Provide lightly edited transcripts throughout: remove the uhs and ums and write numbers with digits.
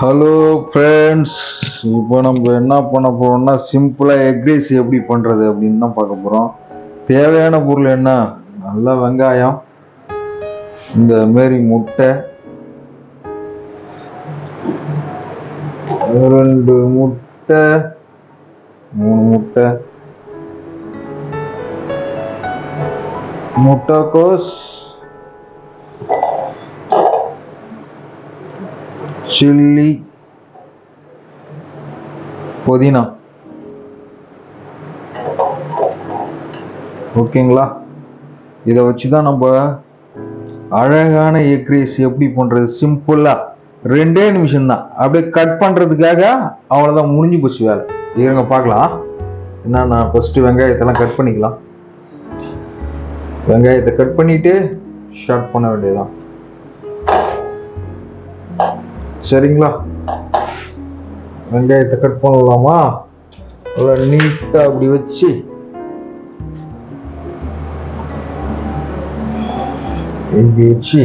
Hello friends, இப்போ நம்ம என்ன பண்ண போறோம்னா சிம்பிளாக எக் ரைஸ் எப்படி பண்ணுறது அப்படின்னு தான் பார்க்க போகிறோம். தேவையான பொருள் என்ன? நல்ல வெங்காயம், இந்த மாரி முட்டை, 2 முட்டை, 3 முட்டை, முட்டைக்கோஸ், சில்லி, புதினா. ஓகேங்களா? இதை வச்சு தான் நம்ம அழகான எக் ரைஸ் எப்படி பண்ணுறது சிம்பிளாக 2 நிமிஷம் தான். அப்படியே கட் பண்ணுறதுக்காக அவ்வளோதான், முடிஞ்சு போச்சு வேலை. இருங்க பார்க்கலாம். என்னன்னா ஃபஸ்ட்டு வெங்காயத்தெல்லாம் கட் பண்ணிக்கலாம். வெங்காயத்தை கட் பண்ணிட்டு ஸ்டார்ட் பண்ண வேண்டியதுதான். சரிங்களா? வெங்காயத்தை கட் பண்ணலாமா? நல்லா நீட்டா அப்படி வச்சு இப்படி வச்சு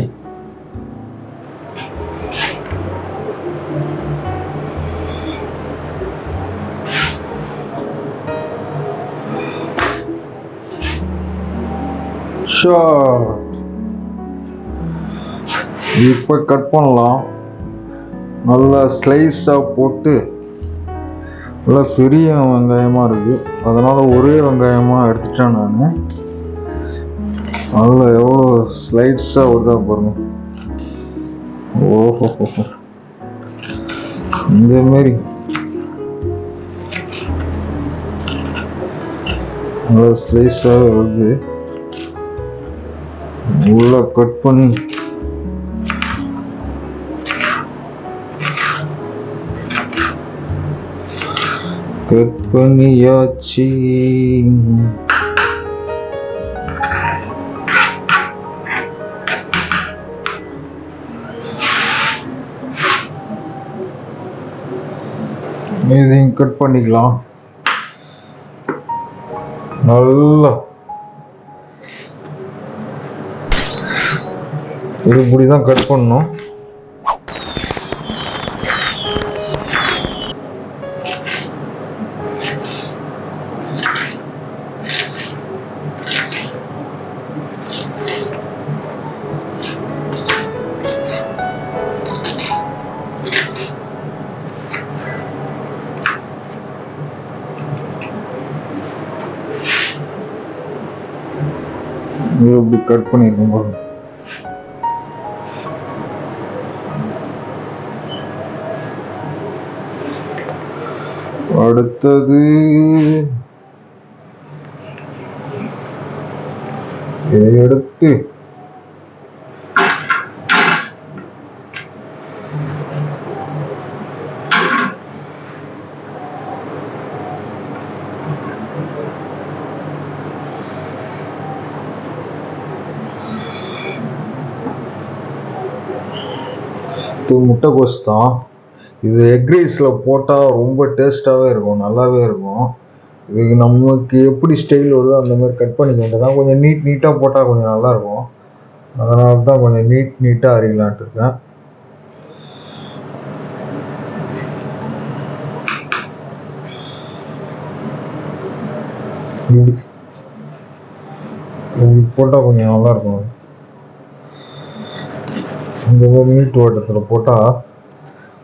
இப்ப கட் பண்ணலாம். நல்லா ஸ்லைஸா போட்டு, நல்லா பெரிய வெங்காயமா இருக்கு, அதனால ஒரே வெங்காயமா எடுத்துட்டேன் நான். நல்லா எவ்வளோ ஸ்லைஸா வருதா பாருங்க. ஓஹோ, இந்த மாதிரி நல்லா ஸ்லைஸா வருது. உள்ள கட் பண்ணி பண்ணியாச்சு. இதையும் கட் பண்ணிக்கலாம். நல்லா இப்படிதான் கட் பண்ணணும். இப்படி கட் பண்ணிருக்கோம் பாருங்க. அடுத்தது இதை எடுத்து முட்டைகோஸ் தான். இது எக் ரைஸில் போட்டால் ரொம்ப டேஸ்ட்டாகவே இருக்கும், நல்லாவே இருக்கும். இதுக்கு நமக்கு எப்படி ஸ்டைல் வருதோ அந்த மாதிரி கட் பண்ணிக்க வேண்டியதான். கொஞ்சம் நீட்டாக போட்டால் கொஞ்சம் நல்லாயிருக்கும், அதனால தான் கொஞ்சம் நீட்டாக அரிக்கலான்ட்டு இருக்கேன். இப்படி போட்டால் கொஞ்சம் நல்லாயிருக்கும். இந்த மாதிரி நீட் ஓட்டத்தில் போட்டால்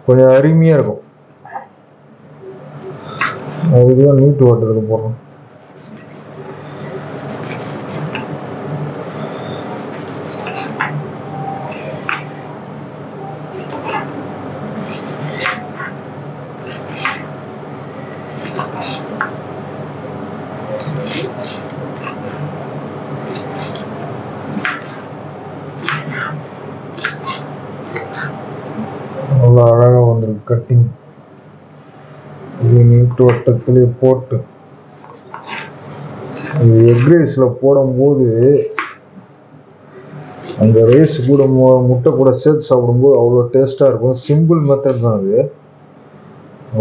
கொஞ்சம் அருமையாக இருக்கும். அதுக்குதான் நீட் ஓட்டத்தில் போடுறோம். நல்லா அழகாக வந்துருக்கு கட்டிங். இது நீட்டு வட்டத்திலே போட்டு எக் ரைஸில் போடும்போது அந்த ரைஸ் கூட முட்டை கூட சேர்த்து சாப்பிடும்போது அவ்வளோ டேஸ்ட்டாக இருக்கும். சிம்பிள் மெத்தட் தான் அது,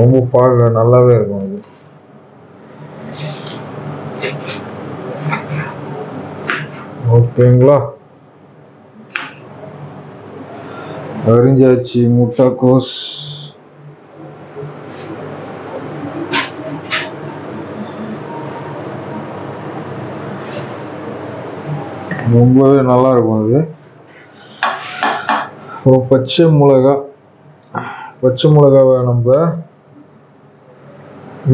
ரொம்ப பார்க்க நல்லாவே இருக்கும். அது ஓகேங்களா? அரிஞ்சாச்சு முட்டைக்கோஸ், ரொம்பவே நல்லா இருக்கும் அது. அப்புறம் பச்சை மிளகாவை நம்ம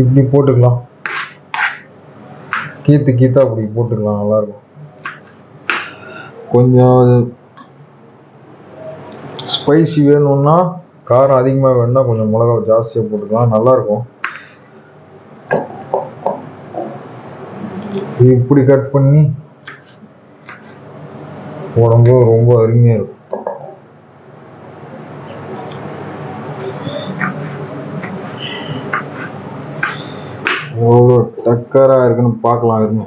இப்படி போட்டுக்கலாம், கீத்தா அப்படி போட்டுக்கலாம், நல்லா இருக்கும். கொஞ்சம் ஸ்பைசி வேணும்னா, காரம் அதிகமாக வேணும்னா கொஞ்சம் மிளகாவை ஜாஸ்தியாக போட்டுக்கலாம், நல்லா இருக்கும். இப்படி கட் பண்ணி போடும்போது ரொம்ப அருமையா இருக்கும். எவ்வளோ டக்கரா இருக்குன்னு பார்க்கலாம் இருங்க.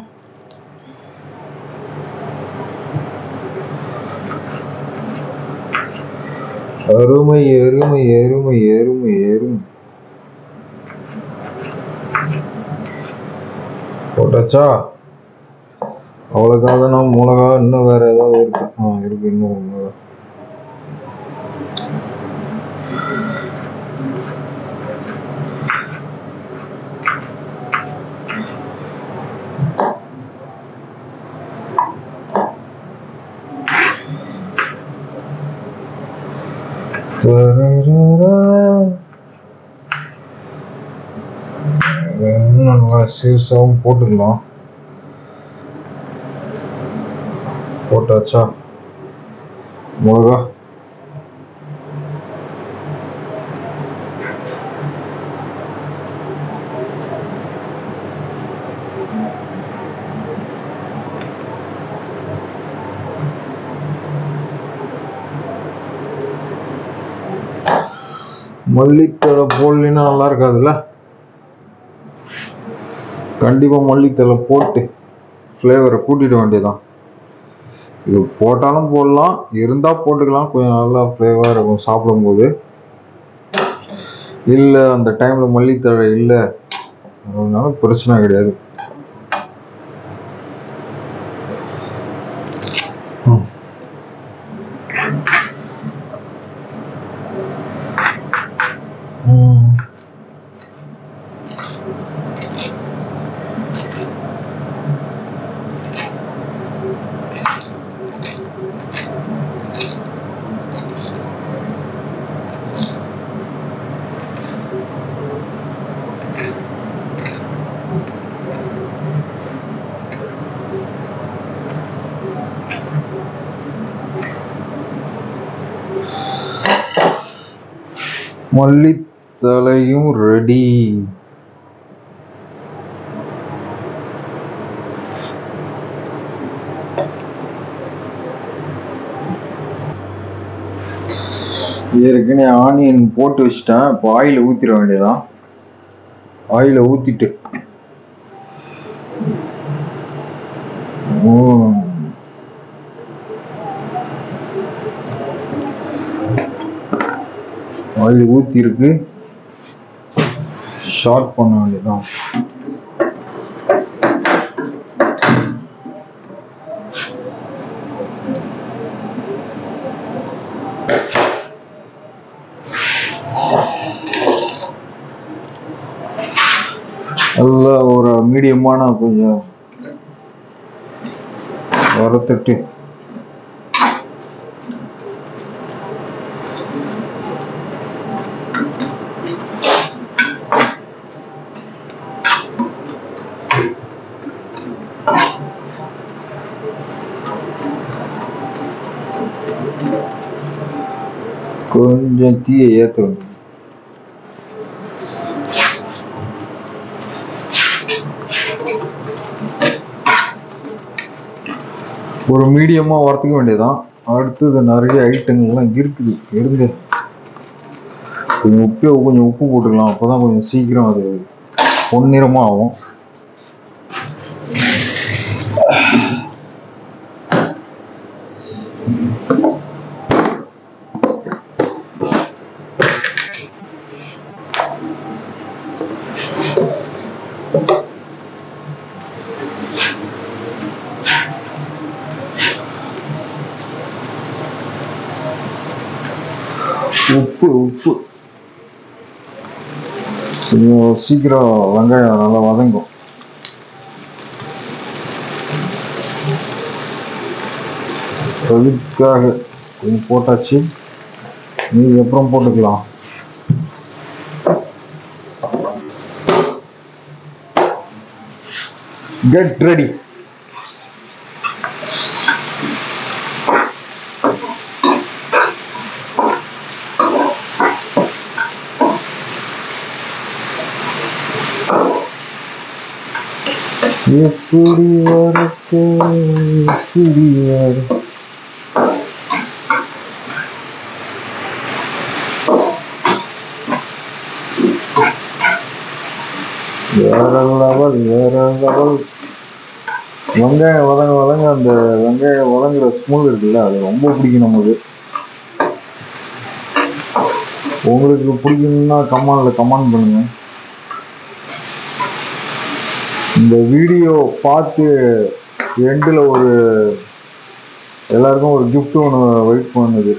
அருமை அருமை அருமை அருமை அருமை. போட்டாச்சா? அவ்வளோதான். நான் மிளகா இன்னும் வேற ஏதாவது இருக்கு? இருக்கு, இன்னும் மிளகா. நல்லா சீசாவும் போட்டுக்கலாம். போட்டாச்சா மிளகா? மல்லித்தழை போடலைன்னா நல்லா இருக்காதுல்ல. கண்டிப்பா மல்லித்தழை போட்டு ஃப்ளேவரை கூட்டிட வேண்டியதான். இது போட்டாலும் போடலாம், இருந்தா போட்டுக்கலாம், கொஞ்சம் நல்லா ஃப்ளேவரா இருக்கும் சாப்பிடும்போது. இல்லை அந்த டைம்ல மல்லித்தழை இல்லை அதனால பிரச்சனை கிடையாது. மல்லித்தழையும் ரெடி. ஏற்கனவே ஆனியன் போட்டு வச்சுட்டேன். இப்போ ஆயில ஊத்திட வேண்டியதான். ஆயில ஊத்திட்டு ஆயில் ஊத்தி இருக்கு, ஷார்ட் பண்ண வேண்டியதான். நல்ல ஒரு மீடியமான கொஞ்சம் வறுத்துட்டு கொஞ்சம் தீயை ஏற்றணும். ஒரு மீடியமா வறுத்துக்க வேண்டியதான். அடுத்தது நிறைய ஐட்டங்கள்லாம் இருக்குது, இருங்க. கொஞ்சம் உப்பு போட்டுக்கலாம், அப்போதான் கொஞ்சம் சீக்கிரம் அது பொன்னிறமா ஆகும். உப்பு கொஞ்சம் சீக்கிரம் வெங்காயம் நல்லா வதங்கும். அதுக்காக கொஞ்சம் போட்டாச்சு. நீ அப்புறம் போட்டுக்கலாம். Get ready. எப்படி வரட்டு எப்படி வர வேற லெவல் வேற லெவல். வெங்காயம் வதங்க அந்த வெங்காயம் வதங்குற ஸ்மெல் இருக்குல்ல, அது ரொம்ப பிடிக்கும் நமக்கு. உங்களுக்கு பிடிக்கும்னா கமெண்ட் பண்ணுங்க. இந்த வீடியோ பார்த்து எண்டில் எல்லாருக்கும் ஒரு கிஃப்ட் ஒன்று வெயிட் பண்ணுது.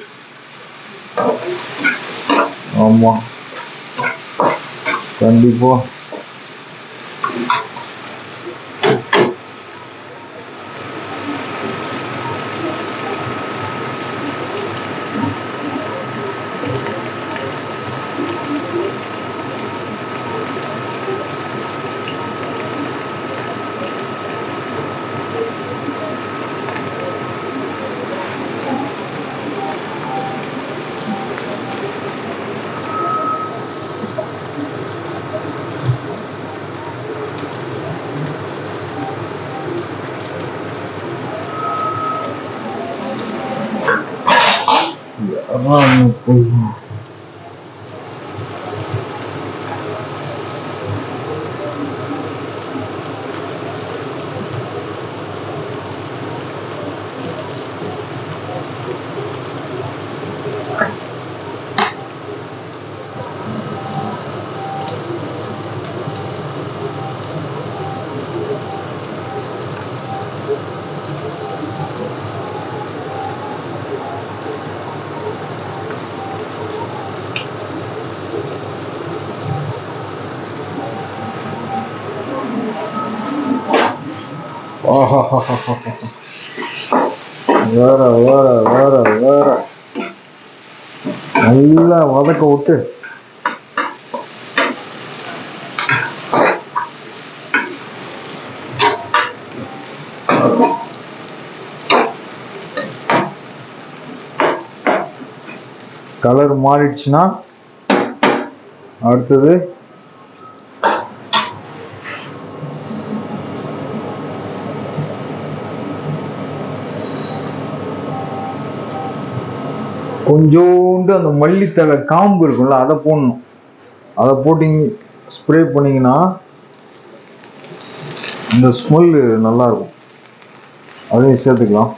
ஆமா, கண்டிப்பா. வேற வேற வேற வேற நல்லா வதக்க விட்டு கலர் மாறிடுச்சுன்னா அடுத்தது கொஞ்சோண்டு அந்த மல்லித்தலை காம்பு இருக்கும்ல, அதை போடணும். அதை போட்டிங்க ஸ்ப்ரே பண்ணிங்கன்னா இந்த ஸ்மெல்லு நல்லா இருக்கும். அதையும் சேர்த்துக்கலாம்.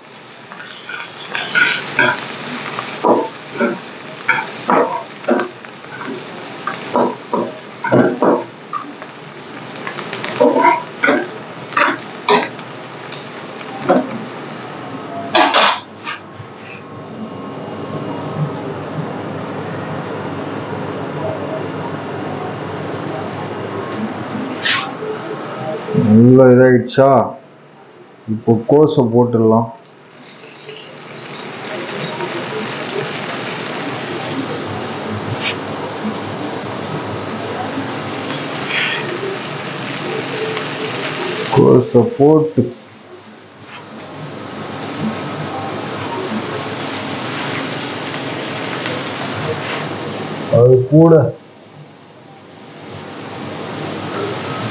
நல்லா இதாயிடுச்சா, இப்போ கோஸை போட்டுடலாம். கோஸை போட்டு அது கூட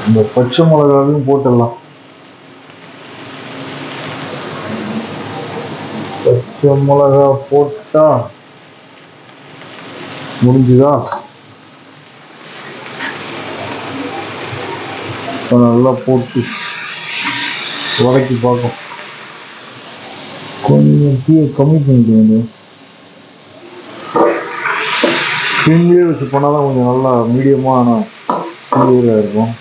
இந்த பச்சை மிளகாவையும் போட்டுடலாம். பச்சை மிளகா போட்டா முடிஞ்சுதா? நல்லா போட்டு வதக்கி பார்க்கும். கொஞ்சம் தீயை கம்மி பண்ணிக்க வேண்டியது. சிம்லேயே வச்சு பண்ணாதான் கொஞ்சம் நல்லா மீடியமான கிளியராக இருக்கும்.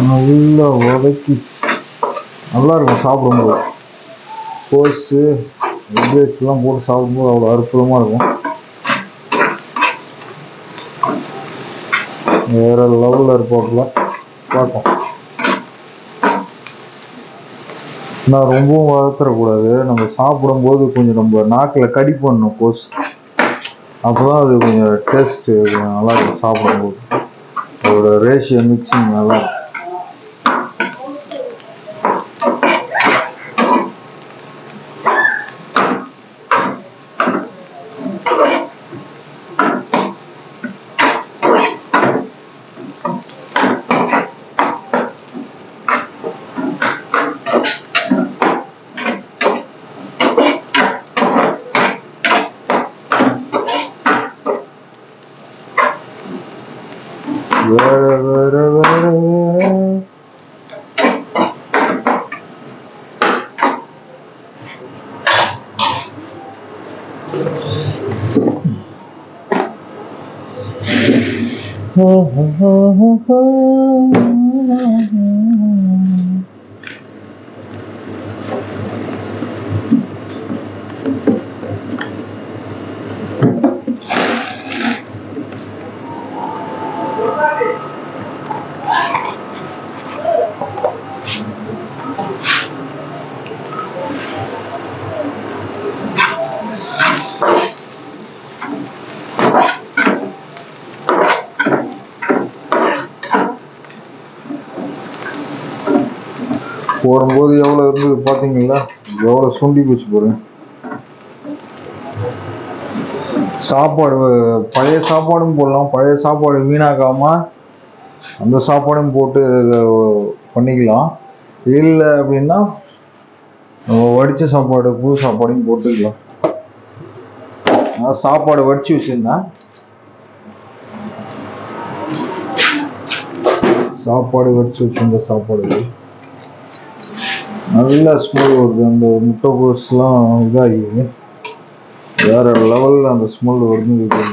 நல்லா வதக்கி நல்லா இருக்கும் சாப்பிடும்போது. கோஸு எல்லாம் போட்டு சாப்பிடும்போது அவ்வளோ அற்புதமாக இருக்கும். வேற லெவலில் இருப்பாப்புல பார்ப்போம். நான் ரொம்பவும் வளர்த்துறக்கூடாது. நம்ம சாப்பிடும்போது கொஞ்சம் நம்ம நாக்கில் கடி பண்ணணும் கோஸ். அப்போதான் அது கொஞ்சம் டேஸ்ட்டு கொஞ்சம் நல்லா இருக்கும் சாப்பிடும்போது. அதோட ரேஷியோ மிக்சிங் நல்லா இருக்கும். போடும்போது எவ்வளோ இருந்தது பார்த்தீங்களா? எவ்வளோ சுண்டி போச்சு பாருங்க. சாப்பாடு பழைய சாப்பாடும் போடலாம். பழைய சாப்பாடு வீணாக்காம அந்த சாப்பாடும் போட்டு பண்ணிக்கலாம். இல்லை அப்படின்னா நம்ம வடித்த சாப்பாடு புது சாப்பாடையும் போட்டுக்கலாம். நான் சாப்பாடு வடித்து வச்சுருந்தேன். சாப்பாடு வடித்து வச்சுருந்த சாப்பாடு நல்ல ஸ்மெல் வருது. அந்த முட்டைகோஸ்லாம் இதாகி வேற லெவலில் அந்த ஸ்மெல் வருது.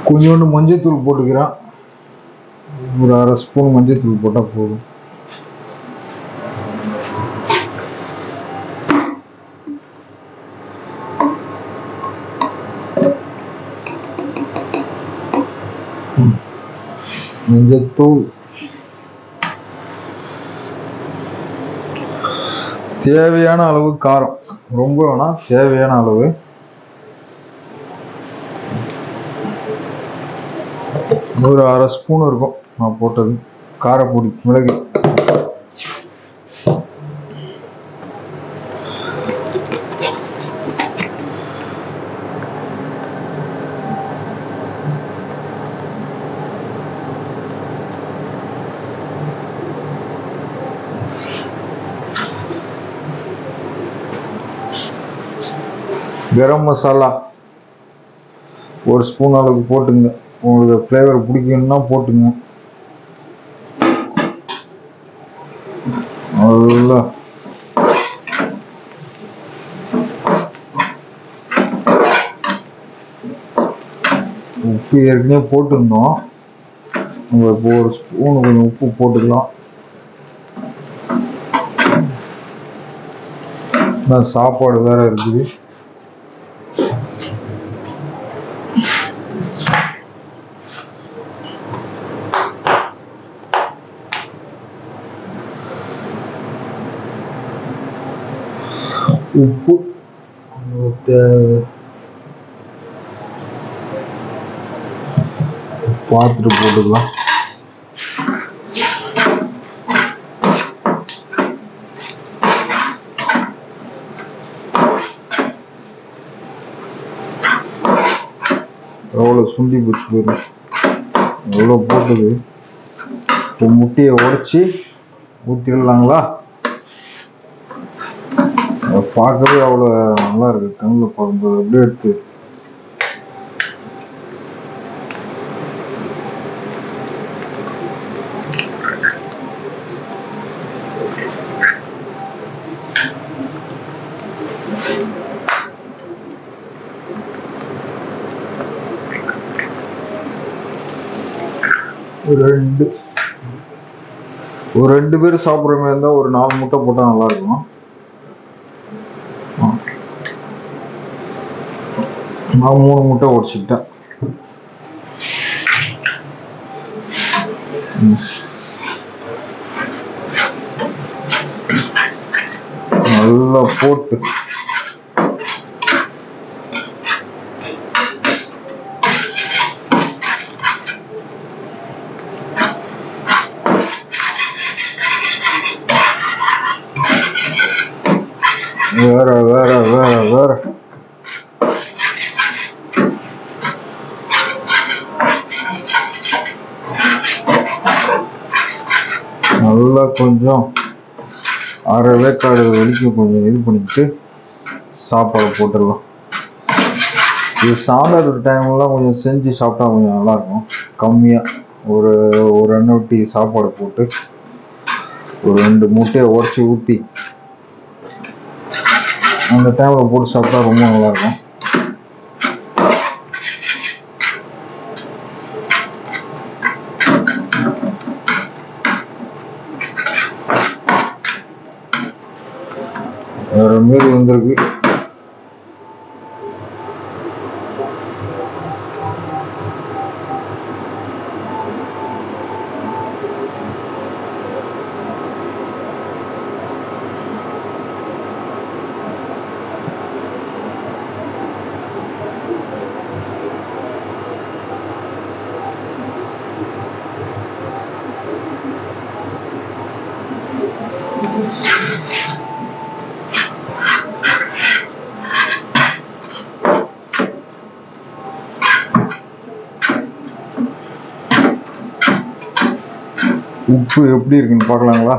கொஞ்சோண்டு மஞ்சத்தூள் போட்டுக்கிறேன். ஒரு அரை ஸ்பூன் மஞ்சத்தூள் போட்டால் போதும். மஞ்சத்தூள் தேவையான அளவு காரம், ரொம்ப வேணாம், தேவையான அளவு. ஒரு அரை ஸ்பூன் இருக்கும் நான் போட்டது காரப்பொடி, மிளகு. கரம் மசாலா ஒரு ஸ்பூன் அளவுக்கு போட்டுங்க. உங்களுக்கு ஃப்ளேவர் பிடிக்கும்னா போட்டுங்க. நல்லா உப்பு ஏற்கனவே போட்டுருந்தோம். நம்ம இப்போ ஒரு ஸ்பூன் கொஞ்சம் உப்பு போட்டுக்கலாம். சாப்பாடு வேற இருக்குது. உப்பு பார்த்துட்டு போட்டுக்கலாம். எவ்வளோ சுண்டி போச்சு போயிடும், எவ்வளோ போட்டுது. இப்போ முட்டையை உடச்சி ஊற்றிடலாங்களா? பார்க்கவே அவ்வளோ நல்லா இருக்கு, கண்ணில் பார்க்கும்போது அப்படியே எடுத்து ஒரு ரெண்டு பேர் சாப்பிட்ற மாதிரி இருந்தால் ஒரு 4 முட்டை போட்டால் நல்லாயிருக்கும். நான் 3 முட்டை உடச்சிக்கிட்டேன். நல்லா போட்டு வேற வேற வேற வேற நல்லா கொஞ்சம் அரை வேக்காடு வரைக்கும் கொஞ்சம் இது பண்ணிக்கிட்டு சாப்பாடு போட்டுடலாம். இது சாப்பிட்ற டைம்லாம் கொஞ்சம் செஞ்சு சாப்பிட்டா கொஞ்சம் நல்லாயிருக்கும். கம்மியாக ஒரு எண்ணெய் சாப்பாடு போட்டு ஒரு 2 முட்டையை உடச்சி ஊற்றி அந்த டைமில் போட்டு சாப்பிட்டா ரொம்ப நல்லாயிருக்கும். வேற மாரி வந்திருக்கு. உப்பு எப்படி இருக்குன்னு பார்க்கலாங்களா?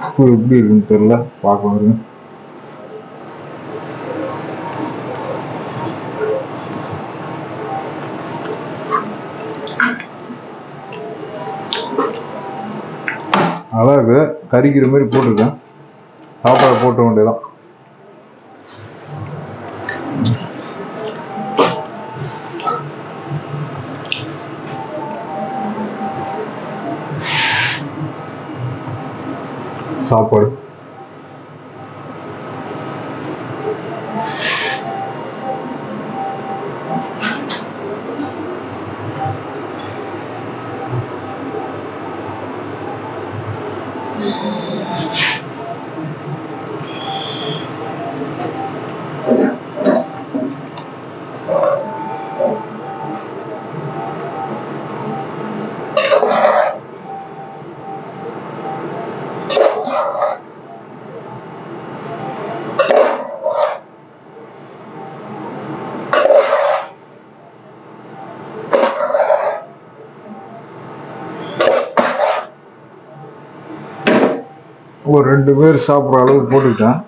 உப்பு எப்படி இருக்குன்னு தெரியல, பார்க்கலாம். அழகு கறிக்கிற மாதிரி போட்டிருக்கேன். சாப்பாடு போட்ட வேண்டியதான். சாப்பாடு ஒரு 2 பேர் சாப்பிட்ற அளவுக்கு போட்டுக்கிட்டேன்.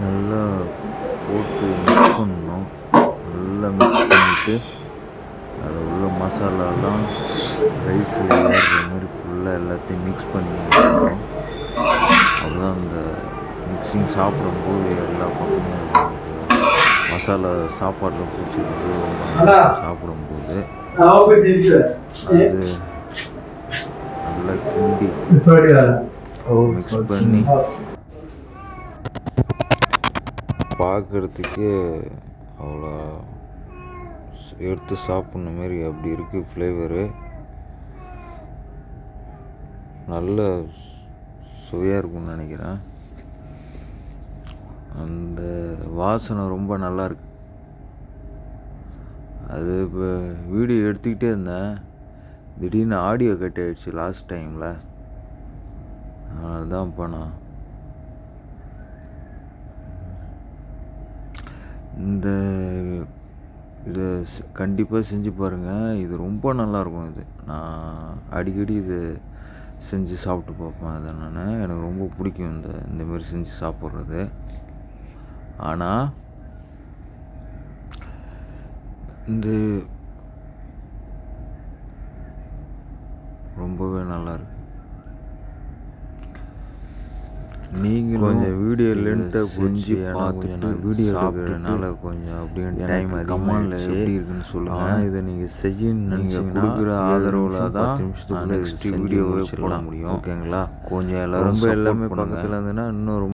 நல்லா போட்டு மிக்ஸ் பண்ணணும். நல்லா மிக்ஸ் பண்ணிவிட்டு அதில் உள்ள மசாலாலாம் ரைஸில் ஏறுற மாதிரி ஃபுல்லாக எல்லாத்தையும் மிக்ஸ் பண்ணி விட்டுறணும். அப்போதான் அந்த மிக்சிங் சாப்பிடும்போது எல்லா பக்கமும் மசாலா சாப்பாட்டில் பிடிச்சிருந்து ரொம்ப நல்லா சாப்பிடும்போது அது நல்லா கிண்டி மிக்ஸ் பண்ணி பார்க்குறதுக்கே அவ்வளோ எடுத்து சாப்பிட்ற மாரி அப்படி இருக்குது ஃப்ளேவரு. நல்ல சுவையாக இருக்கும்னு நினைக்கிறேன். அந்த வாசனை ரொம்ப நல்லா இருக்கு. அது இப்போ வீடியோ எடுத்துக்கிட்டே இருந்தேன், திடீர்னு ஆடியோ கட் ஆகிடுச்சு லாஸ்ட் டைமில். அதனால தான் இப்போ நான் இதை கண்டிப்பாக செஞ்சு பாருங்கள். இது ரொம்ப நல்லாயிருக்கும். இது நான் அடிக்கடி இது செஞ்சு சாப்பிட்டு பார்ப்பேன். அதை எனக்கு ரொம்ப பிடிக்கும் இந்தமாரி செஞ்சு சாப்பிட்றது. ஆனால் ரொம்பவே நல்லாயிருக்கு. நீங்கள் கொஞ்சம் வீடியோ லென்த்தை புரிஞ்சு பார்த்துட்டு நான் வீடியோ எடுக்கிறதுனால கொஞ்சம் அப்படியே டைம் அதிகமாக எப்படி இருக்குன்னு சொல்லுங்கள். ஆனால் இதை நீங்கள் செய்யணும்னு நினச்சிங்கன்னா கொடுக்குற ஆதரவில் தான் நிமிஷத்துக்குள்ள நெக்ஸ்ட் வீடியோவே போட முடியும். ஓகேங்களா? கொஞ்சம் எல்லோரும் எல்லாமே பக்கத்தில் இருந்துன்னா இன்னும்